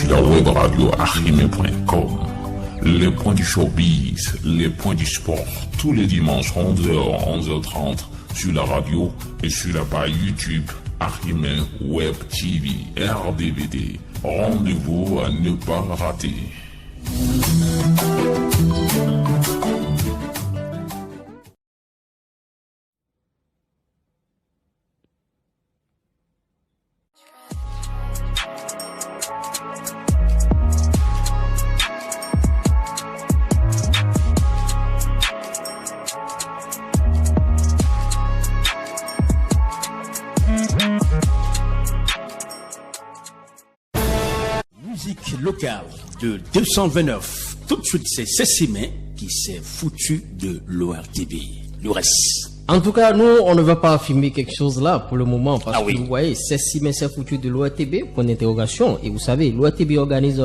sur la web radio arime.com. Les points du showbiz, les points du sport, tous les dimanches 11h, 11h30 sur la radio et sur la page YouTube Arime Web TV RDVD. Rendez-vous à ne pas rater. Musique locale de 229. Tout de suite, c'est Cécimé qui s'est foutu de l'ORTB. Le reste. En tout cas, nous, on ne va pas filmer quelque chose là pour le moment parce que oui. vous voyez, Cécimé s'est foutu de l'ORTB, point d'interrogation. Et vous savez, l'ORTB organise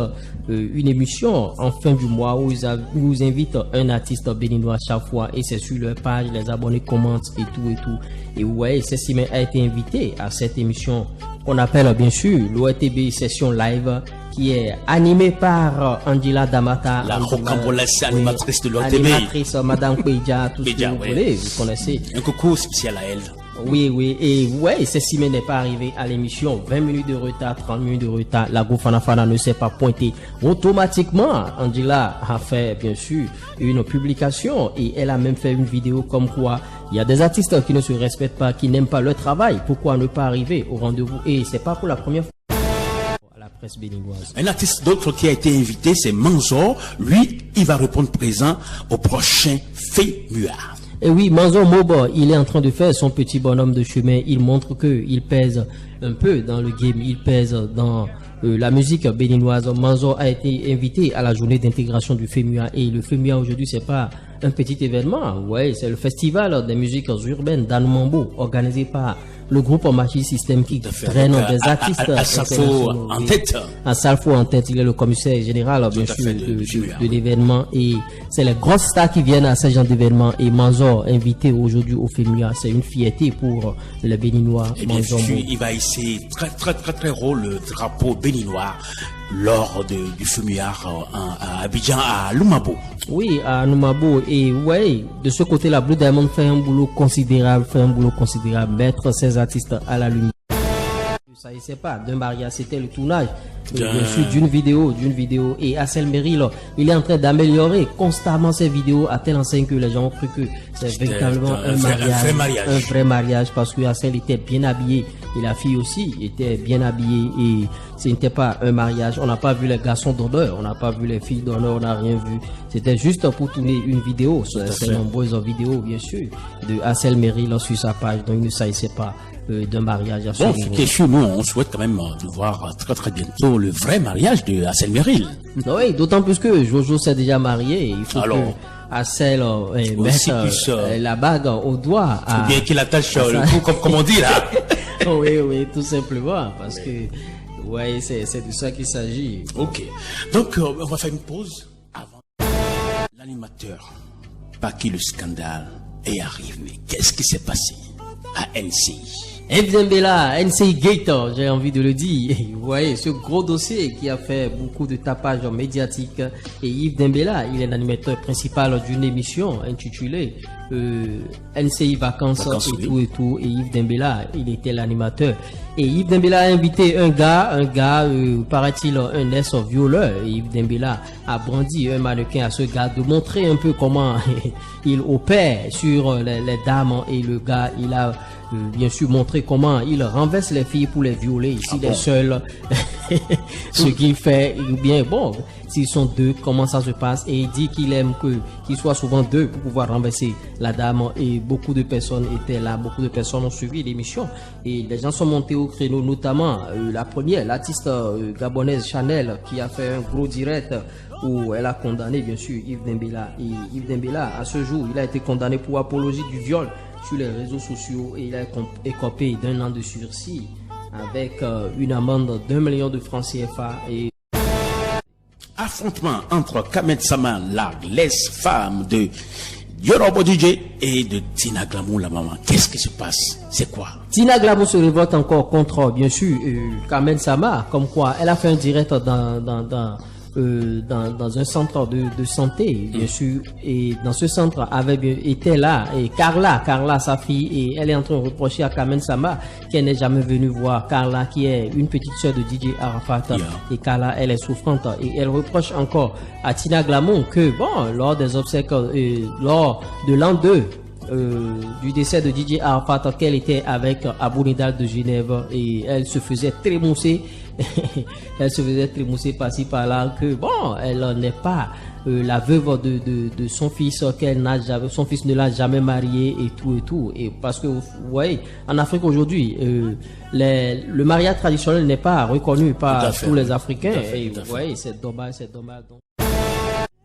une émission en fin du mois où ils invitent un artiste béninois chaque fois et c'est sur leur page, les abonnés commentent et tout et tout. Et vous voyez, Cécimé a été invité à cette émission qu'on appelle bien sûr l'ORTB Session Live, qui est animée par Angela Damata. La rocambolesque animatrice de l'ORTB. Animatrice, Madame Kweja, tout ce que vous voulez, vous connaissez. Un coucou spécial à elle. Oui, et ouais, Cécimé n'est pas arrivé à l'émission. 20 minutes de retard, 30 minutes de retard. La Fanafana ne s'est pas pointée. Automatiquement, Angela a fait, bien sûr, une publication et elle a même fait une vidéo comme quoi il y a des artistes qui ne se respectent pas, qui n'aiment pas leur travail. Pourquoi ne pas arriver au rendez-vous? Et c'est pas pour la première fois. La presse béninoise. Un artiste d'autre qui a été invité, c'est Manzo. Lui, il va répondre présent au prochain FEMUA. Et oui, Manzo Mobo, il est en train de faire son petit bonhomme de chemin. Il montre qu'il pèse un peu dans le game, il pèse dans la musique béninoise. Manzo a été invité à la journée d'intégration du FEMUA. Et le FEMUA aujourd'hui, c'est pas un petit événement. Ouais, c'est le festival des musiques urbaines d'Anoumambo, organisé par le groupe Machi System qui traîne des artistes. À Salfo en tête. À Salfo en tête, il est le commissaire général, bien sûr, de l'événement. Et c'est les grosses stars qui viennent à ce genre d'événement. Et Manzo, invité aujourd'hui au FEMUA, c'est une fierté pour les Béninois. Et bien sûr, il va essayer très haut le drapeau béninois lors du FEMUA à Abidjan, à Lumabo. Oui, à Lumabo. Et ouais, de ce côté-là, Blue Diamond fait un boulot considérable, mettre ses artistes à la lumière. Ça, il sait pas, d'un mariage, c'était le tournage bien sûr d'une vidéo. Et Assel Merrill, il est en train d'améliorer constamment ses vidéos à telle enseigne que les gens ont cru que c'est véritablement un vrai mariage parce que Assel était bien habillé et la fille aussi était bien habillée et ce n'était pas un mariage. On n'a pas vu les garçons d'honneur, on n'a pas vu les filles d'honneur, on n'a rien vu. C'était juste pour tourner une vidéo, ces nombreuses vidéos bien sûr de Assel Merrill sur sa page, donc il ne s'agissait pas d'un mariage à ce niveau. Bien sûr, nous, on souhaite quand même de voir très bientôt le vrai mariage de Assel Merrill. Oui, d'autant plus que Jojo s'est déjà marié. Il faut que Assel mette la bague au doigt. Ou bien qu'il attache le cou, comme on dit là. Oui, tout simplement. Parce que, ouais, c'est de ça qu'il s'agit. Ok. Donc, on va faire une pause avant. L'animateur, par qui le scandale est arrivé. Qu'est-ce qui s'est passé à NCI? Yves Dembella, NCI Gator, j'ai envie de le dire. Vous voyez, ce gros dossier qui a fait beaucoup de tapage médiatique. Et Yves Dembella, il est l'animateur principal d'une émission intitulée NCI Vacances et tout. Et Yves Dembella, il était l'animateur. Et Yves Dembella a invité un gars, paraît-il, un ex-violeur. Et Yves Dembella a brandi un mannequin à ce gars de montrer un peu comment il opère sur les dames. Et le gars, il a bien sûr montrer comment il renverse les filles pour les violer. S'il est seul, ce qu'il fait, ou bien bon, s'ils sont deux, comment ça se passe. Et il dit qu'il aime qu'il soit souvent deux pour pouvoir renverser la dame. Et beaucoup de personnes étaient là, beaucoup de personnes ont suivi l'émission. Et les gens sont montés au créneau, notamment la première, l'artiste gabonaise Chanel, qui a fait un gros direct où elle a condamné bien sûr Yves Dembella. Et Yves Dembella, à ce jour, il a été condamné pour apologie du viol sur les réseaux sociaux et il a écopé d'1 an de sursis avec une amende d'1 million de francs CFA. Et affrontement entre Kamet Saman, la l'ex-femme de Yorobo DJ et de Tina Glamour, la maman. Qu'est-ce qui se passe? C'est quoi? Tina Glamour se révolte encore contre, bien sûr, Carmen Sama, comme quoi elle a fait un direct dans un centre de santé, bien sûr, et dans ce centre était là et Carla, sa fille, et elle est en train de reprocher à Carmen Sama qu'elle n'est jamais venue voir Carla, qui est une petite sœur de DJ Arafat, et Carla, elle est souffrante, et elle reproche encore à Tina Glamour que, bon, lors des obsèques, lors de l'an 2, du décès de DJ Arafat, qu'elle était avec Abou Nidal de Genève, et elle se faisait trémousser par-ci par-là, que bon, elle n'est pas la veuve de son fils, son fils ne l'a jamais marié et tout, et parce que vous voyez, en Afrique aujourd'hui, le mariage traditionnel n'est pas reconnu par tous les Africains, et vous voyez, c'est dommage. Donc.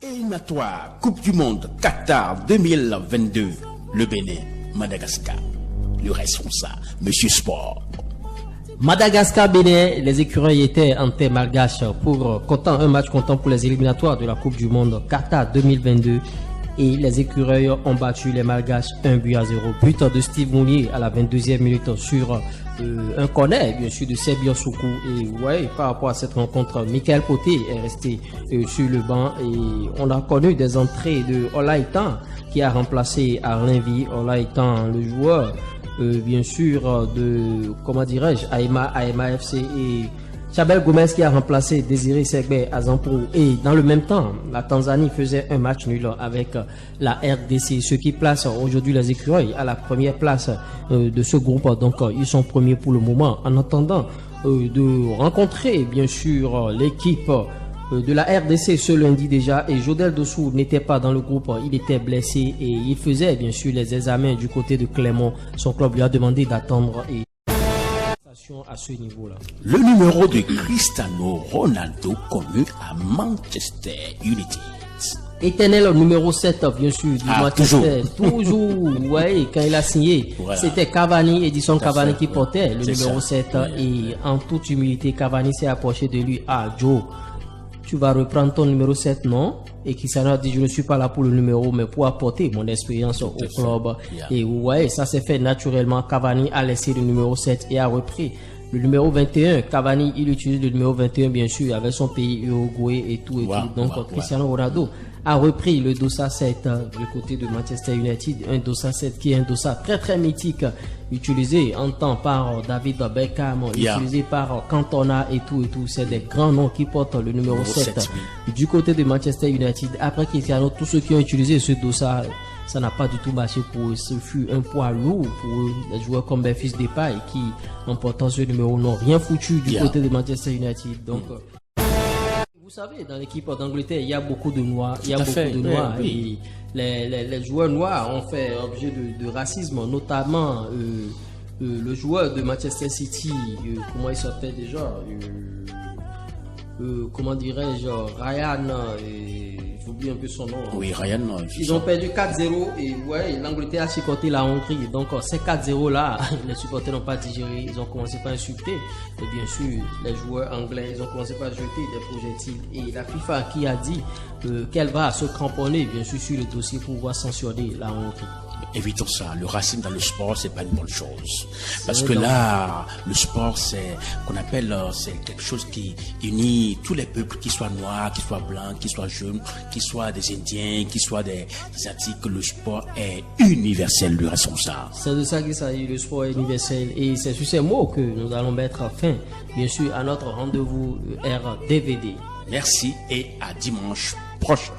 Éliminatoire Coupe du Monde Qatar 2022, le Bénin, Madagascar, le responsable, Monsieur Sport. Madagascar, Bénin, les écureuils étaient en terre malgache pour un match comptant pour les éliminatoires de la Coupe du Monde Qatar 2022, et les écureuils ont battu les malgaches 1-0. But de Steve Mounier à la 22e minute sur un corner, bien sûr, de Sebio Soukou. Et ouais, par rapport à cette rencontre, Michael Poté est resté sur le banc, et on a connu des entrées de Olaïtan qui a remplacé Arlen Vi. Olaïtan, le joueur bien sûr de, comment dirais-je, AEMA FC, et Chabel Gomez qui a remplacé Désiré Segbe à Zampou. Et dans le même temps, la Tanzanie faisait un match nul avec la RDC, ce qui place aujourd'hui les écureuils à la première place de ce groupe. Donc ils sont premiers pour le moment, en attendant de rencontrer bien sûr l'équipe de la RDC ce lundi déjà. Et Jodel Dossou n'était pas dans le groupe, il était blessé et il faisait bien sûr les examens du côté de Clermont. Son club lui a demandé d'attendre et à ce niveau-là. Le numéro de Cristiano Ronaldo connu à Manchester United. Éternel numéro 7, bien sûr, du Manchester. Toujours, ouais, quand il a signé, voilà. C'était Cavani, Edison Cavani qui portait le numéro 7. Et en toute humilité, Cavani s'est approché de lui. Ah, Joe, tu vas reprendre ton numéro 7, non? Et Cristiano a dit, je ne suis pas là pour le numéro, mais pour apporter mon expérience au club. Et ouais, ça s'est fait naturellement. Cavani a laissé le numéro 7 et a repris le numéro 21. Cavani, il utilise le numéro 21, bien sûr, avec son pays Uruguay et tout. Donc, Cristiano Ronaldo a repris le dossard 7 du côté de Manchester United. Un dossard 7 qui est un dossard très très mythique, utilisé en temps par David Beckham, utilisé par Cantona et tout. C'est des grands noms qui portent le numéro 7 du côté de Manchester United. Après Cristiano, tous ceux qui ont utilisé ce dossard, ça n'a pas du tout marché pour eux. Ce fut un poids lourd pour eux. Les joueurs comme Memphis Depay qui, en portant ce numéro, n'ont rien foutu du côté de Manchester United. Donc, vous savez, dans l'équipe d'Angleterre, il y a beaucoup de noirs. Et les joueurs noirs ont fait objet de racisme, notamment le joueur de Manchester City, comment il s'appelle déjà, comment dirais-je, Ryan, j'oublie un peu son nom. Oui, Ryan. Ils ont perdu 4-0 et ouais, l'Angleterre a supporté la Hongrie. Donc ces 4-0 là, les supporters n'ont pas digéré. Ils ont commencé par insulter. Et bien sûr, les joueurs anglais, ils ont commencé par jeter des projectiles. Et la FIFA qui a dit qu'elle va se cramponner, bien sûr, sur le dossier pour pouvoir sanctionner la Hongrie. Évitons ça. Le racisme dans le sport, c'est pas une bonne chose. Parce que là, le sport, c'est qu'on appelle, c'est quelque chose qui unit tous les peuples, qu'ils soient noirs, qu'ils soient blancs, qu'ils soient jaunes, qu'ils soient des Indiens, qu'ils soient des Asiatiques. Le sport est universel, le responsable. C'est de ça qu'il s'agit. Le sport est universel. Et c'est sur ces mots que nous allons mettre fin, bien sûr, à notre rendez-vous RDVD. Merci et à dimanche prochain.